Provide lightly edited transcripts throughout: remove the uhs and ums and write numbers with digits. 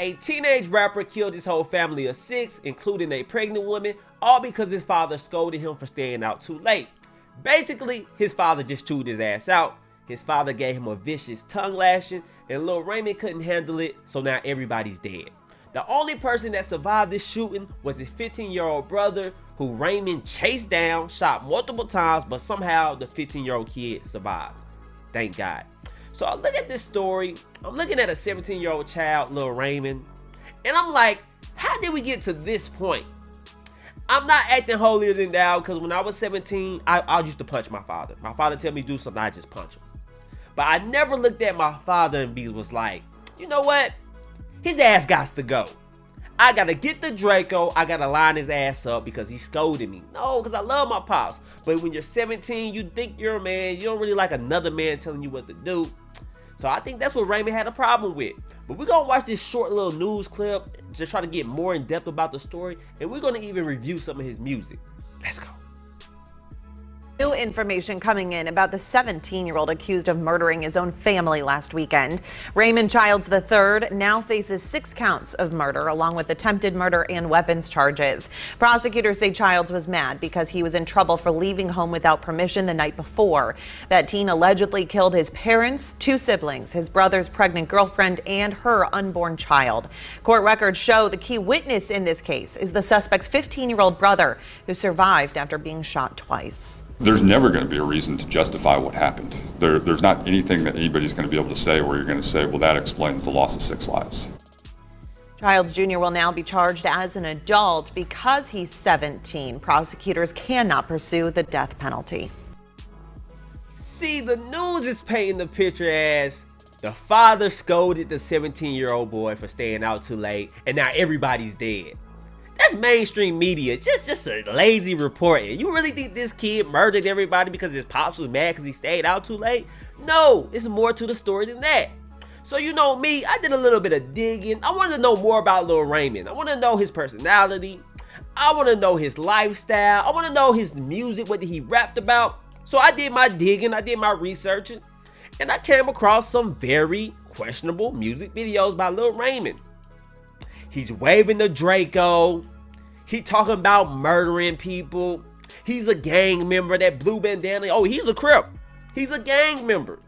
A teenage rapper killed his whole family of 6, including a pregnant woman, all because his father scolded him for staying out too late. Basically, his father just chewed his ass out. His father gave him a vicious tongue lashing, and Lil Raymond couldn't handle it, so now everybody's dead. The only person that survived this shooting was his 15-year-old brother, who Raymond chased down, shot multiple times, but somehow the 15-year-old kid survived. Thank God. So I look at this story, I'm looking at a 17-year-old child, Lil Raymond, and I'm like, how did we get to this point? I'm not acting holier than thou, because when I was 17, I used to punch my father. My father tell me to do something, I just punch him. But I never looked at my father and was like, you know what? His ass gots to go. I gotta get the Draco, I gotta line his ass up because he scolded me. No, because I love my pops. But when you're 17, you think you're a man, you don't really like another man telling you what to do. So I think that's what Raymond had a problem with. But we're gonna watch this short little news clip to try to get more in depth about the story, and we're gonna even review some of his music. Let's go. New information coming in about the 17-year-old accused of murdering his own family last weekend. Raymond Childs III now faces 6 counts of murder, along with attempted murder and weapons charges. Prosecutors say Childs was mad because he was in trouble for leaving home without permission the night before. That teen allegedly killed his parents, 2 siblings, his brother's pregnant girlfriend, and her unborn child. Court records show the key witness in this case is the suspect's 15-year-old brother, who survived after being shot twice. There's never going to be a reason to justify what happened. There's not anything that anybody's going to be able to say where you're going to say, well, that explains the loss of 6 lives. Childs Jr. will now be charged as an adult because he's 17. Prosecutors cannot pursue the death penalty. See, the news is painting the picture as the father scolded the 17-year-old boy for staying out too late, and now everybody's dead. That's mainstream media, just a lazy reporting. You really think this kid murdered everybody because his pops was mad because he stayed out too late? No, it's more to the story than that. So you know me, I did a little bit of digging. I wanted to know more about Lil Raymond. I want to know his personality. I want to know his lifestyle. I want to know his music, what he rapped about. So I did my digging, I did my researching, and I came across some very questionable music videos by Lil Raymond. He's waving the Draco. He talking about murdering people. He's a gang member, that blue bandana. Oh, he's a Crip. He's a gang member.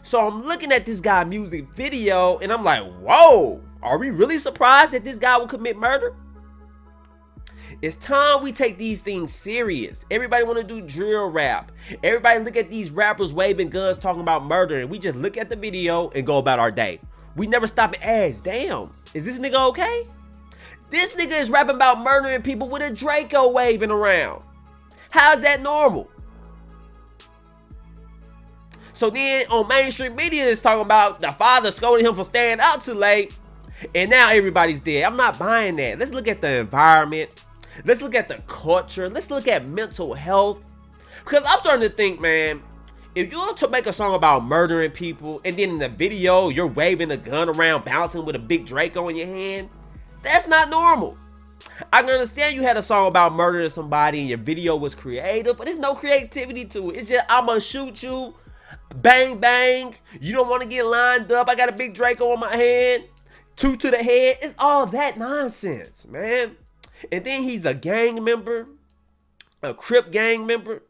So I'm looking at this guy's music video and I'm like, whoa, are we really surprised that this guy will commit murder? It's time we take these things serious. Everybody want to do drill rap. Everybody look at these rappers waving guns talking about murder, and we just look at the video and go about our day. We never stop and ask, damn, is this nigga okay? This nigga is rapping about murdering people with a Draco waving around. How's that normal? So then on mainstream media, it's talking about the father scolding him for staying out too late, and now everybody's dead. I'm not buying that. Let's look at the environment. Let's look at the culture. Let's look at mental health. Because I'm starting to think, man, if you want to make a song about murdering people and then in the video you're waving a gun around, bouncing with a big Draco in your hand, that's not normal. I can understand you had a song about murdering somebody and your video was creative, but there's no creativity to it. It's just, I'ma shoot you, bang bang, you don't want to get lined up, I got a big Draco on my hand, 2 to the head. It's all that nonsense, man. And then he's a gang member, a Crip gang member,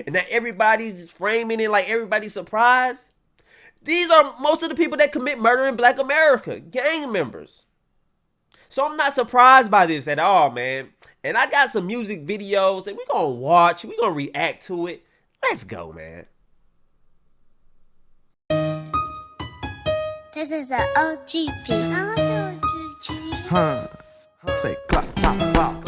and now everybody's framing it like everybody's surprised. These are most of the people that commit murder in Black America, gang members. So I'm not surprised by this at all, man. And I got some music videos and we're gonna watch, we're gonna react to it. Let's go, man. This is an OGP. I want the OGP. Say clap, pop, pop.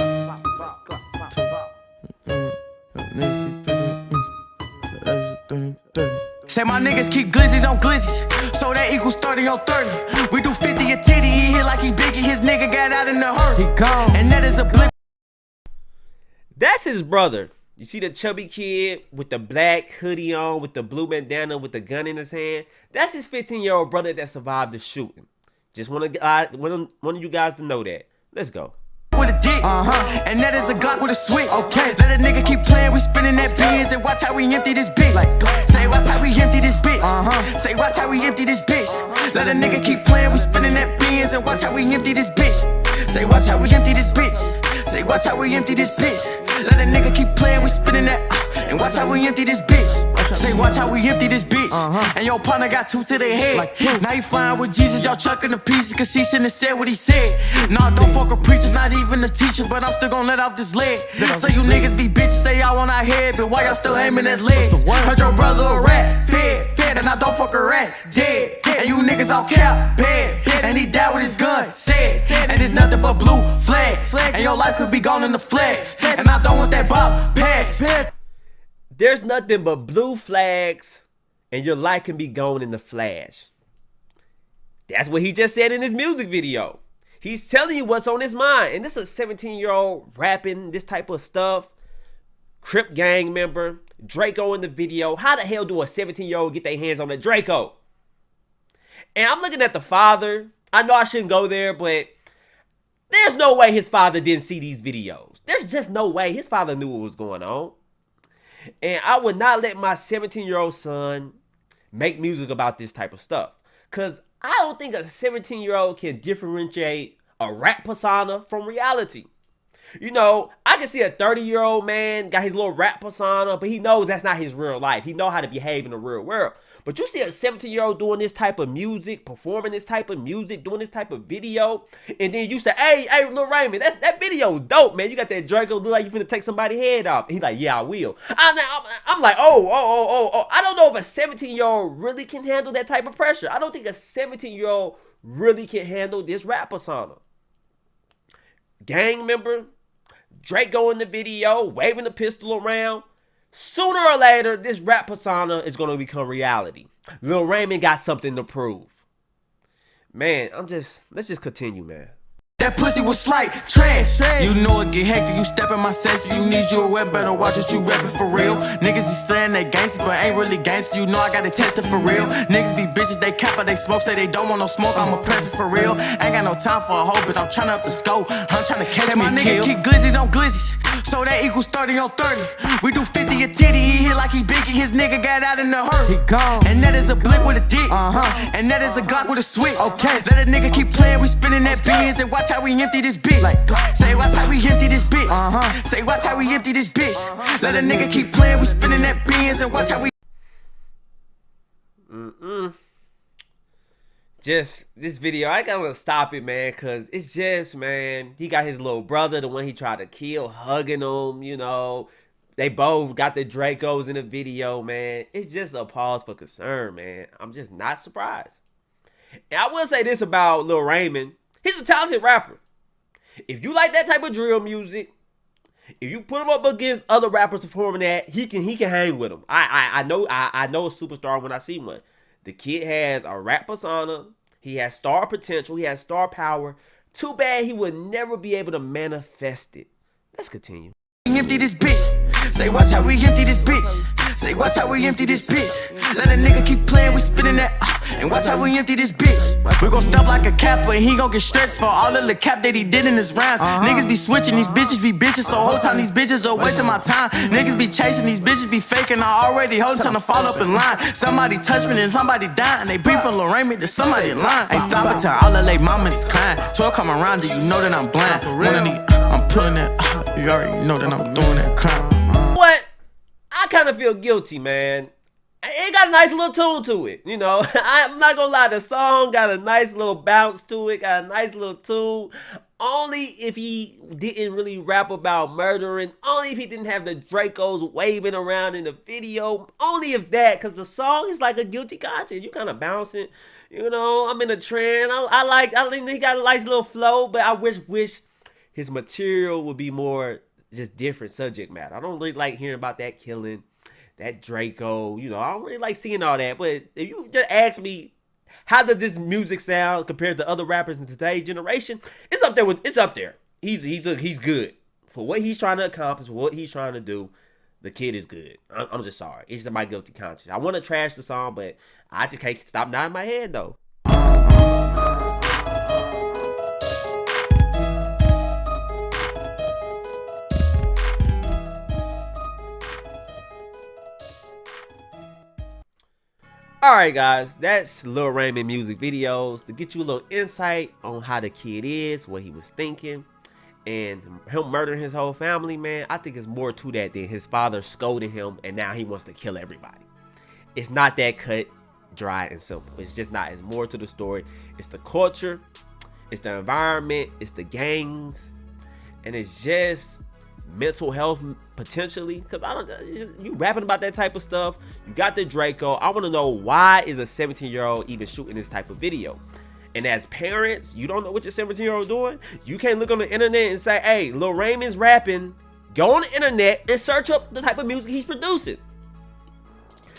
Say my niggas keep glizzies on glizzies, so that equals 30 on 30. We do 50 a titty, he hit like he Biggie, his nigga got out in the hurt. He gone, and that is a blip. That's his brother. You see the chubby kid with the black hoodie on, with the blue bandana, with the gun in his hand? That's his 15-year-old brother that survived the shooting. Just want of you guys to know that. Let's go. With a dick, and that is a Glock with a switch. Okay, let a nigga keep playing, we spinning that beans and watch how we empty this bitch. Like, say watch how we empty this bitch. Say watch how we empty this bitch. Let a nigga keep playing, we spinning that beans and watch how we empty this bitch. Say watch how we empty this bitch. Say watch how we empty this bitch. Let a nigga keep playing, we spinning that and watch how we empty this bitch. Say watch how we empty this bitch. And your partner got two to their head. Like now he flying with Jesus, y'all chucking the pieces, cause he shouldn't have said what he said. Nah, don't fuck with preachers, not even a teacher, but I'm still gonna let off this leg. So you niggas be bitches, say y'all on our head, but why y'all still aiming at legs? Heard your brother a rat, fed, and I don't fuck a rat, dead. And you niggas all cap, bad, and he died with his gun, said. And it's nothing but blue flags, and your life could be gone in the flags. And I don't want that bop pass. There's nothing but blue flags, and your life can be gone in the flash. That's what he just said in his music video. He's telling you what's on his mind. And this is a 17-year-old rapping this type of stuff. Crip gang member, Draco in the video. How the hell do a 17-year-old get their hands on a Draco? And I'm looking at the father. I know I shouldn't go there, but there's no way his father didn't see these videos. There's just no way. His father knew what was going on. And I would not let my 17-year-old son make music about this type of stuff. Because I don't think a 17-year-old can differentiate a rap persona from reality. You know, I can see a 30-year-old man got his little rap persona, but he knows that's not his real life. He knows how to behave in the real world. But you see a 17-year-old doing this type of music, performing this type of music, doing this type of video, and then you say, hey, Lil Raymond, that video dope, man. You got that Draco, look like you finna take somebody's head off. And he's like, yeah, I will. I'm like, oh. I don't know if a 17-year-old really can handle that type of pressure. I don't think a 17-year-old really can handle this rap persona. Gang member, Draco in the video, waving the pistol around. Sooner or later, this rap persona is going to become reality. Lil Raymond got something to prove. Man, let's just continue, man. That pussy was like trash. You know it get hectic, you step in my section, you need you a web, better watch what you rapping for real. Niggas be saying they gangster, but ain't really gangster, you know I gotta test it for real. Niggas be bitches, they cap, but they smoke, say they don't want no smoke, I'ma press it for real. Ain't got no time for a hoe, bitch, I'm tryna up the scope, I'm tryna catch me. My niggas keep glizzies on glizzies, so that equals 30 on 30. We do 50 a titty, he hit like he biggie, his nigga got out in the hurt. He gone. And that is a blick with a dick, and that is a Glock with a switch. Okay, let a nigga keep playing, we spinning that beans, and watch how we empty this bitch. Say watch how we empty this bitch. Say watch how we empty this bitch. Let a nigga keep playing, we spinning that beans, and watch how we. Just this video, I gotta stop it, man, cause it's just, man, he got his little brother, the one he tried to kill, hugging him, you know. They both got the Dracos in the video, man. It's just a pause for concern, man. I'm just not surprised. And I will say this about Lil Raymond. He's a talented rapper. If you like that type of drill music, if you put him up against other rappers performing that, he can hang with them. I know a superstar when I see one. The kid has a rap persona. He has star potential. He has star power. Too bad he would never be able to manifest it. Let's continue. Empty this bitch. Say watch how we empty this bitch. Say watch how we empty this bitch. Let a nigga keep playing, we spinning that and watch how we empty this bitch. We gon' stop like a cap, but he gon' get stretched for all of the cap that he did in his rhymes. Niggas be switching, these bitches be bitches, so whole time these bitches are wasting my time. Niggas be chasing, these bitches be faking. I already hold time to fall up in line. Somebody touch me, then somebody dying. They beef from Lil Raymond, then somebody in line. Ain't stopping till all the late mamas is crying. 12 come around, do you know that I'm blind? One of these, I'm pulling it. You already know that I'm doing that crime. What? I kind of feel guilty, man. It got a nice little tune to it, you know. I'm not gonna lie, the song got a nice little bounce to it, got a nice little tune. Only if he didn't really rap about murdering, only if he didn't have the Dracos waving around in the video, only if that, because the song is like a guilty conscience. You kind of bouncing, you know. I'm in a trend. I think he got a nice little flow, but I wish his material would be more just different subject matter. I don't really like hearing about that killing, that Draco, you know. I don't really like seeing all that. But if you just ask me, how does this music sound compared to other rappers in today's generation? It's up there. He's good for what he's trying to accomplish, for what he's trying to do. The kid is good. I'm just sorry. It's just my guilty conscience. I want to trash the song, but I just can't stop nodding my head though. All Alright guys, that's Lil Raymond music videos to get you a little insight on how the kid is, what he was thinking, and him murdering his whole family, man. I think it's more to that than his father scolding him and now he wants to kill everybody. It's not that cut, dry, and simple. It's just not. It's more to the story. It's the culture, it's the environment, it's the gangs, and it's just mental health potentially. Because I don't, you rapping about that type of stuff. You got the Draco. I want to know, why is a 17-year-old even shooting this type of video? And as parents, you don't know what your 17-year-old doing. You can't look on the internet and say, hey, Lil Raymond's rapping. Go on the internet and search up the type of music he's producing.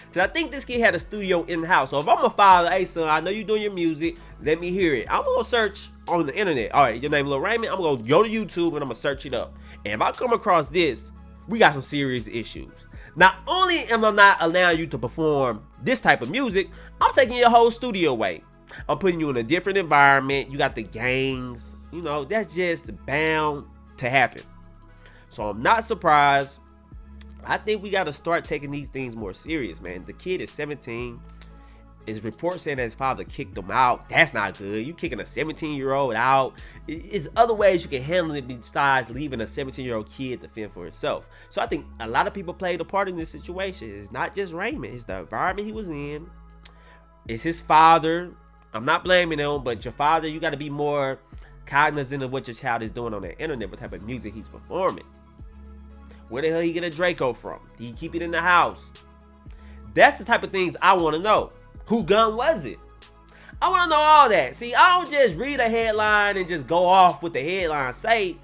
Because I think this kid had a studio in the house. So if I'm a father, hey son, I know you're doing your music, let me hear it. I'm going to search on the internet. All right, your name Lil Raymond. I'm going to go to YouTube and I'm going to search it up. And if I come across this, we got some serious issues. Not only am I not allowing you to perform this type of music, I'm taking your whole studio away. I'm putting you in a different environment. You got the gangs. You know, that's just bound to happen. So I'm not surprised. I think we got to start taking these things more serious, man. The kid is 17. His report saying that his father kicked him out. That's not good. You kicking a 17-year-old out. It's other ways you can handle it besides leaving a 17-year-old kid to fend for himself. So I think a lot of people played a part in this situation. It's not just Raymond. It's the environment he was in. It's his father. I'm not blaming him, but your father, you got to be more cognizant of what your child is doing on the internet, what type of music he's performing. Where the hell he get a Draco from? Did he keep it in the house? That's the type of things I want to know. Who gun was it? I want to know all that. See, I don't just read a headline and just go off with the headline say.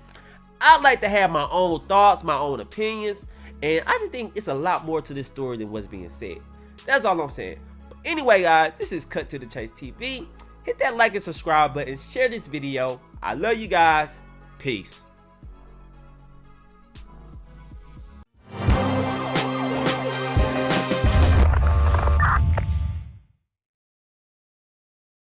I like to have my own thoughts, my own opinions, and I just think it's a lot more to this story than what's being said. That's all I'm saying. But anyway, guys, this is Cut to the Chase TV. Hit that like and subscribe button. Share this video. I love you guys. Peace.